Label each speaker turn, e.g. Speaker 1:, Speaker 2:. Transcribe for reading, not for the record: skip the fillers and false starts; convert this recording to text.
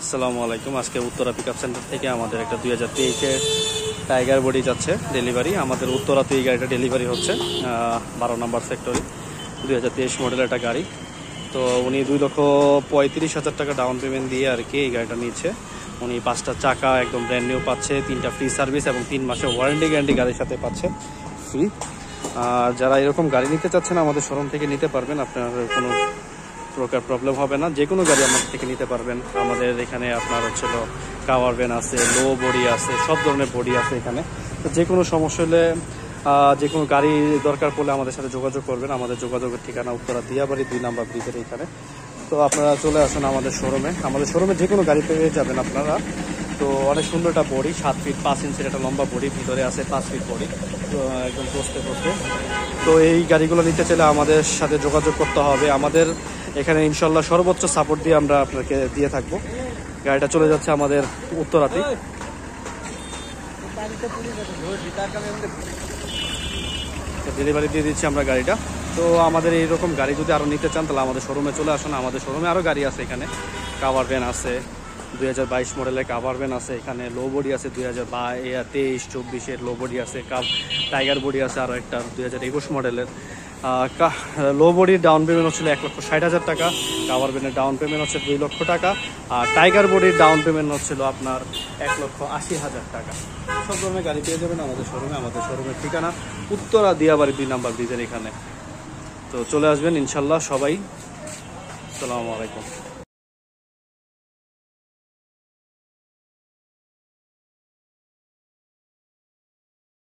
Speaker 1: আসসালামু আলাইকুম। আজকে উত্তরা পিকআপ সেন্টার থেকে আমাদের একটা 2023-এর টাইগার বডি যাচ্ছে ডেলিভারি। আমাদের উত্তরাতে এই গাড়িটা ডেলিভারি হচ্ছে 12 নম্বর সেক্টরে 2023 মডেলের একটা গাড়ি। তো উনি 2,35,000 টাকা ডাউন পেমেন্ট দিয়ে আর কি এই গাড়িটা নিচ্ছে। উনি 5টা চাকা একদম ব্র্যান্ড নিউ পাচ্ছে, 3টা ফ্রি সার্ভিস এবং 3 মাসের ওয়ারেন্টি গ্যারান্টি গাড়ির সাথে পাচ্ছে ফ্রি। যারা এরকম গাড়ি নিতে চাচ্ছেন আমাদের শোরুম থেকে নিতে পারবেন, আপনার কোনো প্রকার প্রবলেম হবে না। যে কোনো গাড়ি আমাদের থেকে নিতে পারবেন। আমাদের এখানে আপনার হচ্ছিল কাভার ভ্যান আছে, লো বডি আছে, সব ধরনের বডি আছে এখানে। তো যে কোনো সমস্যা হলে যে কোনো গাড়ি দরকার পড়লে আমাদের সাথে যোগাযোগ করবেন। আমাদের যোগাযোগের ঠিকানা উত্তরা দিয়াবাড়ি 2 নম্বর ব্রিজের এখানে। তো আপনারা চলে আসুন আমাদের শোরুমে। আমাদের শোরুমে যে কোনো গাড়ি পেয়ে যাবেন আপনারা। তো অনেক সুন্দর একটা বডি, 7 ফিট 5 ইঞ্চির একটা লম্বা বডি, ভিতরে আছে 5 ফিট বডি, তো একদম পোস্টে। তো এই গাড়িগুলো নিতে চাইলে আমাদের সাথে যোগাযোগ করতে হবে। আমাদের এখানে ইনশাল্লাহ সর্বোচ্চ সাপোর্ট দিয়ে আমরা আপনাকে দিয়ে থাকবো। গাড়িটা চলে যাচ্ছে আমাদের উত্তরাতে। ডেলিভারি দিয়ে দিচ্ছি আমরা গাড়িটা। তো আমাদের এইরকম গাড়ি যদি আরও নিতে চান তাহলে আমাদের শোরুমে চলে আসুন। আমাদের শোরুমে আরও গাড়ি আছে এখানে। কাভার ভ্যান আছে, 2022 মডেলের কাভার ভ্যান আছে এখানে। লো বডি আছে 2023-24-এর লো বডি আছে। টাইগার বডি আছে আরও একটা 2021 মডেলের। লো বডির ডাউন পেমেন্ট হচ্ছিল 1,60,000 টাকা, কাভার ভ্যানের ডাউন পেমেন্ট হচ্ছে 2 লক্ষ টাকা, আর টাইগার বডির ডাউন পেমেন্ট হচ্ছিল আপনার 1,80,000 টাকা। সব ধরনের গাড়ি পেয়ে যাবেন আমাদের শোরুমে। আমাদের শোরুমের ঠিকানা উত্তরা দিয়াবাড়ি 2 নম্বর ব্রিজের এখানে। তো চলে আসবেন ইনশাল্লাহ সবাই। আসসালামু আলাইকুম।